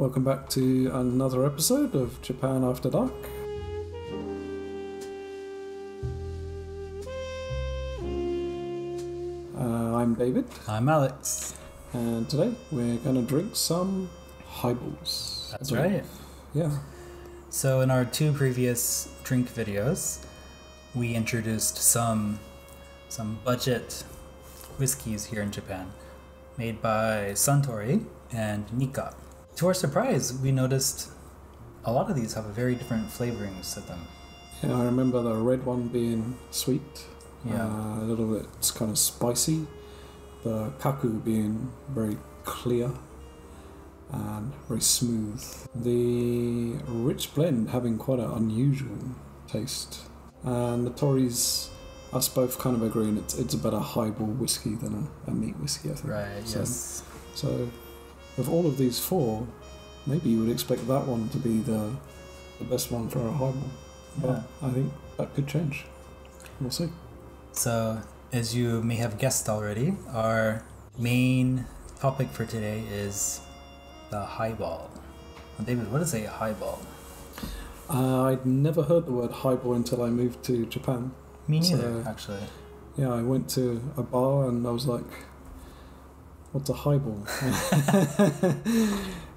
Welcome back to another episode of Japan After Dark. I'm David. I'm Alex. And today we're going to drink some highballs. That's right. Yeah. So in our two previous drink videos, we introduced some budget whiskeys here in Japan, made by Suntory and Nikka. To our surprise, we noticed a lot of these have very different flavorings to them. Yeah, I remember the red one being sweet, Yeah. a little bit kind of spicy, the kaku being very clear and very smooth. The rich blend having quite an unusual taste. And the Tories, us both kind of agreeing it's a better highball whiskey than a neat whiskey, I think. Right, yes. So, of all of these four, maybe you would expect that one to be the best one for a highball. But I think that could change. We'll see. So, as you may have guessed already, our main topic for today is the highball. Now, David, what is a highball? I'd never heard the word highball until I moved to Japan. Me neither, actually. Yeah, I went to a bar and I was like, what's a highball?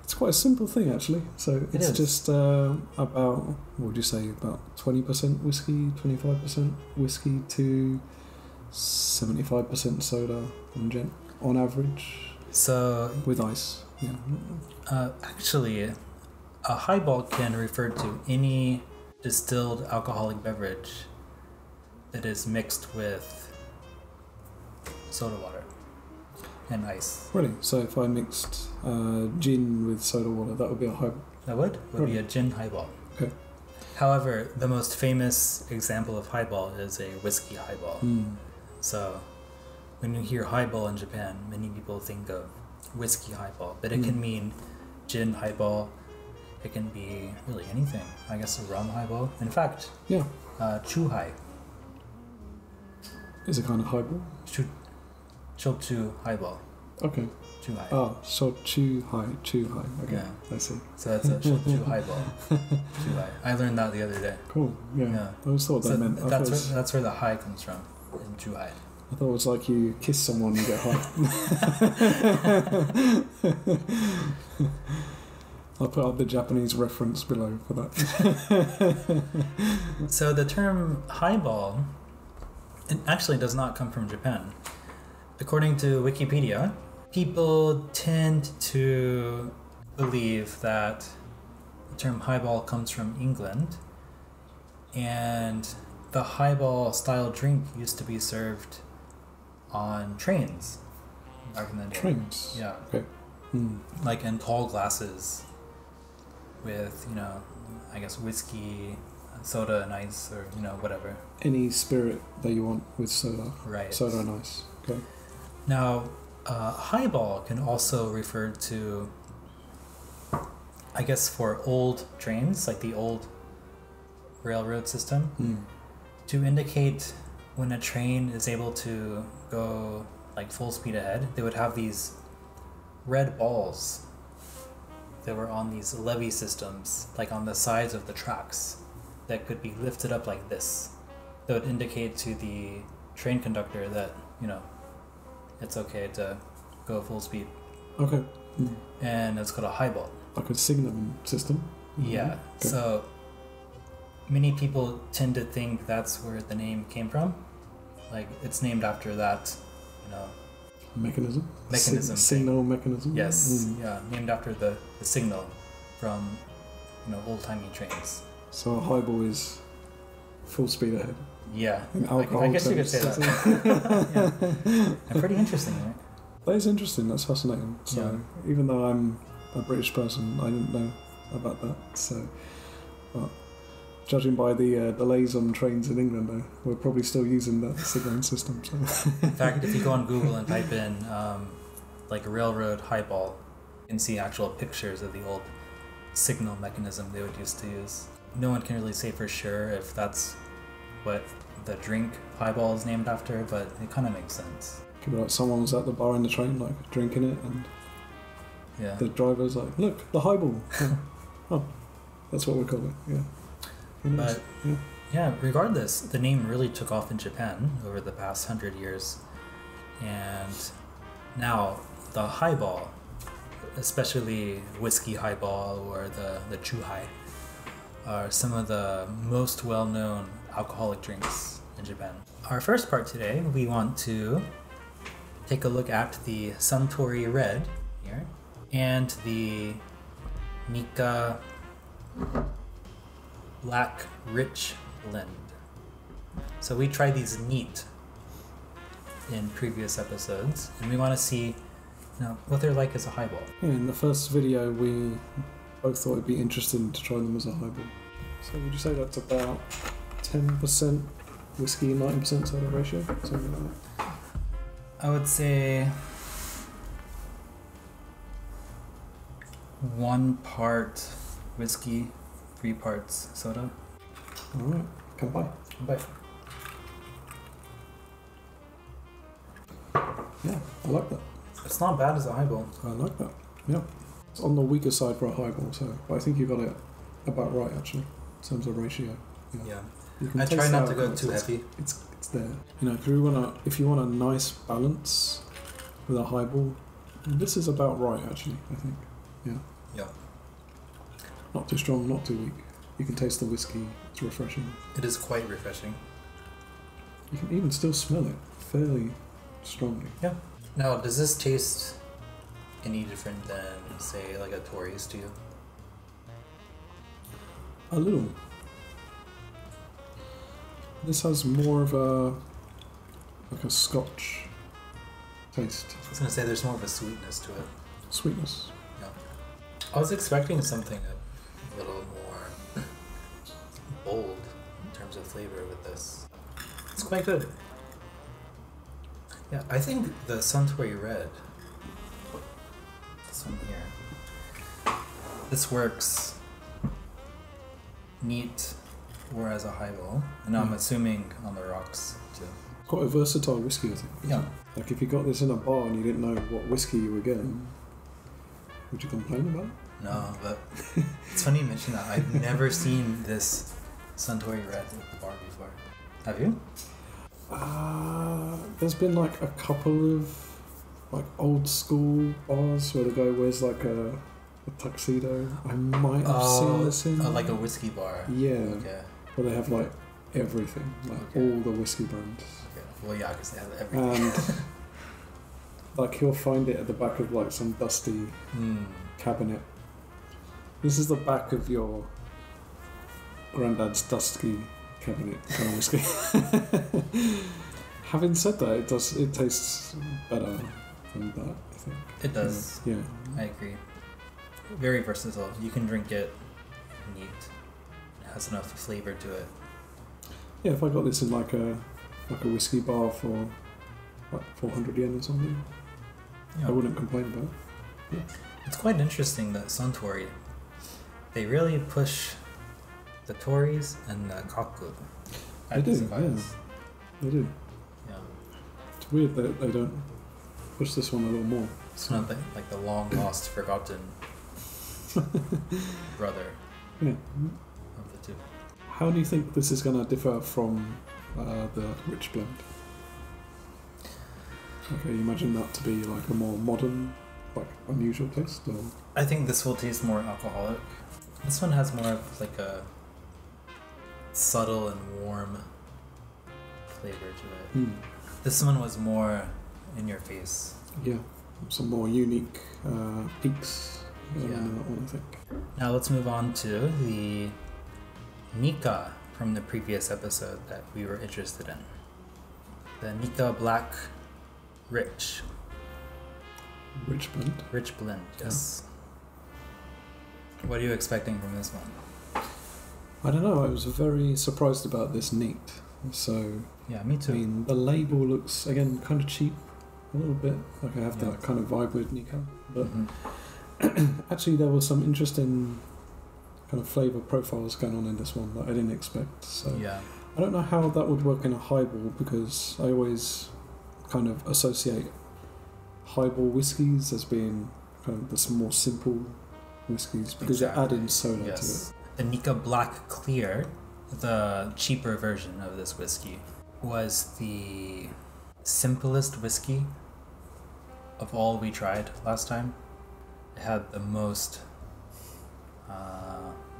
It's quite a simple thing, actually. So it's just about, what would you say, about 20% whiskey, 25% whiskey to 75% soda and gin on average. So with ice, yeah. Actually, a highball can refer to any distilled alcoholic beverage that is mixed with soda water and ice. Really? So if I mixed gin with soda water, that would be a highball? That would be a gin highball. Okay. However, the most famous example of highball is a whiskey highball. So when you hear highball in Japan, many people think of whiskey highball, but it can mean gin highball. It can be really anything. I guess a rum highball. In fact, chuhai is a kind of highball. Shochu highball. Okay. Chuhai. Oh, so chuhai. Okay, Yeah. I see. So that's a shochu highball. Chuhai. I learned that the other day. Cool. Yeah. I always thought that meant. That's where the high comes from in chuhai. I thought it was like you kiss someone and get high. I'll put up the Japanese reference below for that. So the term highball, it actually does not come from Japan. According to Wikipedia, people tend to believe that the term highball comes from England, and the highball style drink used to be served on trains back in the day. Trains? Yeah. Okay. Like in tall glasses with, I guess whiskey, soda and ice, or, whatever. Any spirit that you want with soda. Right. Soda and ice. Okay. Now, highball can also refer to, I guess, for old trains, like the old railroad system, to indicate when a train is able to go like full speed ahead. They would have these red balls that were on these levee systems, like on the sides of the tracks, that could be lifted up like this. That would indicate to the train conductor that, it's okay to go full speed. Okay. And it's called a highball. Like a signal system? Yeah. Okay. So many people tend to think that's where the name came from. Like it's named after that, Mechanism? Signal mechanism? Yes. Yeah. Named after the signal from, old-timey trains. So a highball is full speed ahead? Yeah. I guess you could say that. Yeah. And pretty interesting, right? That is interesting. That's fascinating. So even though I'm a British person, I didn't know about that. So, but judging by the delays on trains in England, though, we're probably still using that signalling system. So. In fact, if you go on Google and type in like railroad highball, you can see actual pictures of the old signal mechanism they would used to use. No one can really say for sure if that's what the drink highball is named after, but it kind of makes sense. Could be like someone was at the bar in the train, like drinking it, and Yeah. The driver's like, look, the highball. Oh, that's what we call it. Yeah. Who knows? But yeah, regardless, the name really took off in Japan over the past 100 years, and now the highball, especially whiskey highball or the chuhai, are some of the most well-known alcoholic drinks in Japan. Our first part today, we want to take a look at the Suntory Red here and the Nikka Black Rich Blend. So we tried these neat in previous episodes, and we want to see what they're like as a highball. Yeah, in the first video, we both thought it'd be interesting to try them as a highball. So would you say that's about 10% whiskey, 90% soda ratio? Something like that? I would say 1 part whiskey, 3 parts soda. Alright, come by. But Yeah, I like that. it's not bad as a highball. I like that. Yeah. It's on the weaker side for a highball, but I think you got it about right, actually, in terms of ratio. Yeah. You can I taste try the not to go alcohol, too heavy. It's there. If you want a nice balance with a highball, this is about right, actually, I think. Yeah. Yeah. Not too strong, not too weak. You can taste the whiskey. It's refreshing. It is quite refreshing. You can even still smell it fairly strongly. Yeah. Now, does this taste any different than, say, like a Tories to you? A little. This has more of a Scotch taste. I was going to say there's more of a sweetness to it. Sweetness. Yeah. I was expecting something a little more bold in terms of flavor with this. It's quite good. Yeah, I think the Suntory Red, this one here, this works neat or as a highball, and I'm assuming on the rocks too. Quite a versatile whiskey, I think. Yeah. Like if you got this in a bar and you didn't know what whiskey you were getting, would you complain about it? No, but it's funny you mention that. I've never seen this Suntory Red at the bar before. Have you? There's been like a couple of like old school bars where the guy wears like a tuxedo. I might have seen this in. Like a whiskey bar. Yeah. Okay. Where they have like everything, like all the whiskey brands. Okay. Well, yeah, because they have everything. And like you'll find it at the back of like some dusty cabinet. This is the back of your granddad's dusty cabinet kind of whiskey. Having said that, it tastes better than that, I think. It does. Yeah. I agree. Very versatile. You can drink it neat. It has enough flavor to it. Yeah, if I got this in like a whiskey bar for like 400 yen or something, Yeah. I wouldn't complain about it. Yeah. It's quite interesting that Suntory, they really push the Tories and the Kaku. They do, yeah. They do. Yeah. It's weird that they don't push this one a little more. It's not like the long lost, forgotten brother Yeah. of the two. How do you think this is going to differ from the rich blend? Okay, you imagine that to be like a more modern, like unusual taste, or I think this will taste more alcoholic. This one has more of like a subtle and warm flavor to it. This one was more in your face. yeah, some more unique peaks in Yeah. that one, I think. Now let's move on to the Nikka from the previous episode that we were interested in. The Nikka Black Rich Rich blend. yes. What are you expecting from this one? I don't know. I was very surprised about this neat. So Yeah, me too. I mean, the label looks again kind of cheap, a little bit. Like I have Yeah. that kind of vibe with Nikka, but Mhm. actually there was some interesting kind of flavour profiles going on in this one that I didn't expect. So Yeah. I don't know how that would work in a highball, because I always kind of associate highball whiskies as being kind of the more simple whiskies because they add in soda to it. The Nikka Black Clear, the cheaper version of this whiskey, was the simplest whiskey of all we tried last time. It had the most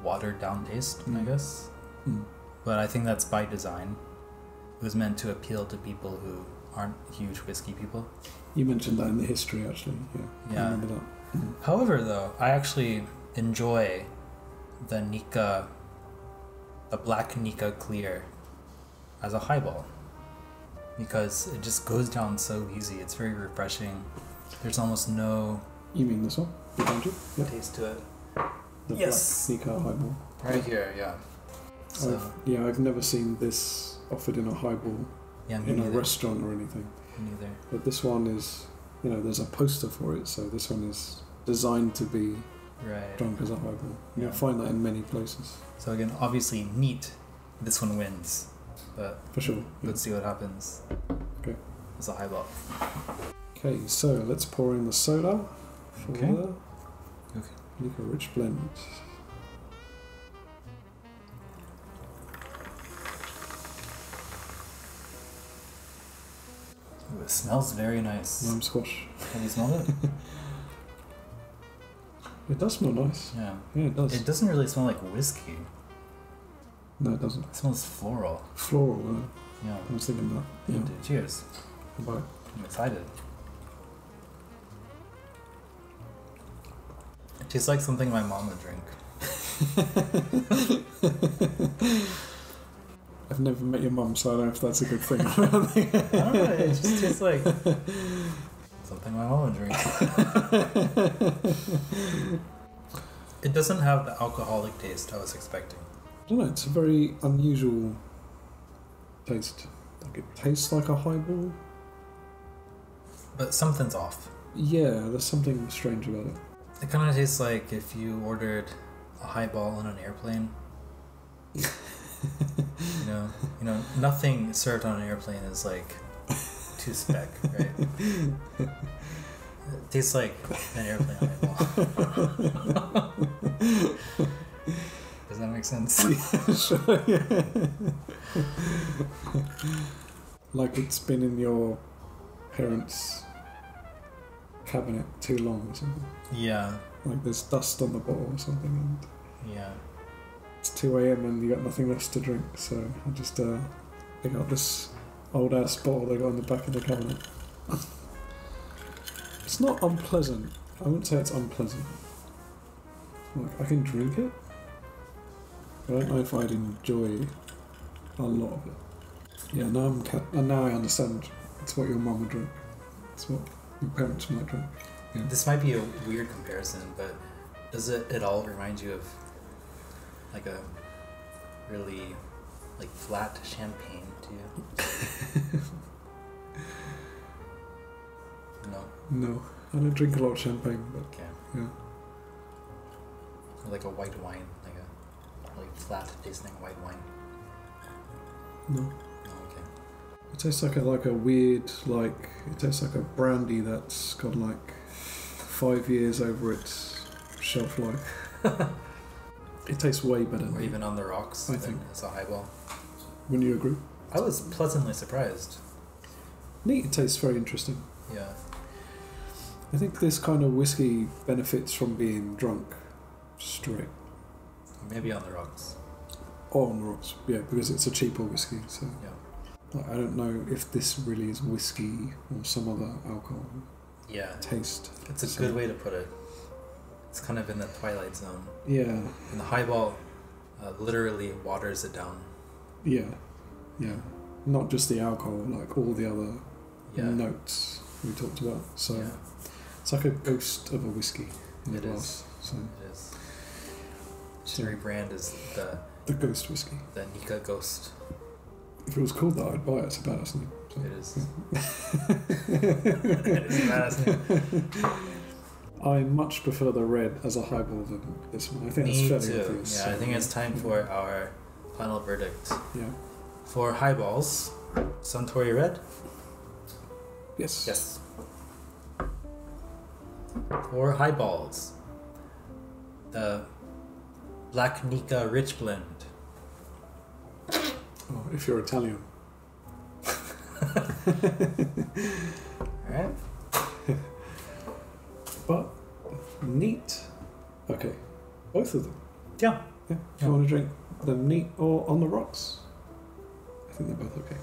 watered down taste, I guess. But I think that's by design. It was meant to appeal to people who aren't huge whiskey people. You mentioned that in the history, actually. Yeah. I remember that. However, though, I actually enjoy the Nikka, the Black Nikka Clear, as a highball because it just goes down so easy. It's very refreshing. There's almost no. You mean this one? Behind you? Yep. Taste to it. The Yes. Black Nikka highball. Right here, yeah. So, I've never seen this offered in a highball in a restaurant or anything. Me neither. But this one is, there's a poster for it, so this one is designed to be drunk as a highball. You'll find that in many places. So again, obviously neat. This one wins, but for sure. Let's see what happens. Okay. It's a highball. Okay, so let's pour in the soda for the Okay. Nikka Rich Blend. Ooh, it smells very nice. Lime squash. Have you smelled it? It does smell nice. Yeah. Yeah, it does. It doesn't really smell like whiskey. No, it doesn't. It smells floral. Floral, Yeah. I was thinking that. Yeah. Dude, cheers. Bye. I'm excited. It tastes like something my mom would drink. I've never met your mum, so I don't know if that's a good thing. I don't know, it just tastes like something my mom would drink. It doesn't have the alcoholic taste I was expecting. I don't know, it's a very unusual taste. Like it tastes like a highball. But something's off. Yeah, there's something strange about it. It kind of tastes like if you ordered a highball on an airplane. you know, nothing served on an airplane is like too spec, right? It tastes like an airplane highball. Does that make sense? Yeah, sure, yeah. Like it's been in your parents' cabinet too long or something. Yeah. Like there's dust on the bottle or something and Yeah. it's 2 a.m. and you got nothing else to drink, so I just pick up this old ass bottle they got in the back of the cabinet. It's not unpleasant. I wouldn't say it's unpleasant. Like I can drink it, but I don't know if I'd enjoy a lot of it. Yeah, now I understand. It's what your mum would drink. It's what your parents might drink. Yeah. This might be a weird comparison, but does it at all remind you of like a really like flat champagne to you? No. No, I don't drink a lot of champagne, but Okay. yeah. Or like a white wine, like a really flat tasting white wine. No. No, okay. It tastes like a weird, it tastes like a brandy that's got 5 years over its shelf life. It tastes way better. Or even on the rocks. I think it's a highball. Wouldn't you agree? I was pleasantly surprised. Neat. It tastes very interesting. Yeah. I think this kind of whiskey benefits from being drunk straight. Maybe on the rocks. Or on the rocks, yeah, because it's a cheaper whiskey. So Yeah. I don't know if this really is whiskey or some other alcohol Yeah. taste. It's a good way to put it. It's kind of in the twilight zone. Yeah. And the highball literally waters it down. Yeah. Yeah. Not just the alcohol, all the other notes we talked about. So Yeah. it's like a ghost of a whiskey in a It glass. is. So It is. Should rebrand as the ghost whiskey. the Nikka Ghost. If it was called that, I'd buy it. It's a badass name. So, It is. yeah. It is a badass name. I much prefer the red as a highball than this one. I think Me that's fairly too. obvious. Yeah, so, I think it's time for our final verdict. Yeah. For highballs, Suntory Red? Yes. Yes. or highballs. The Black Nikka Rich Blend. Oh, if you're Italian. Alright. But neat. Okay, both of them. Yeah. Yeah. Do you want to drink them neat or on the rocks? I think they're both okay.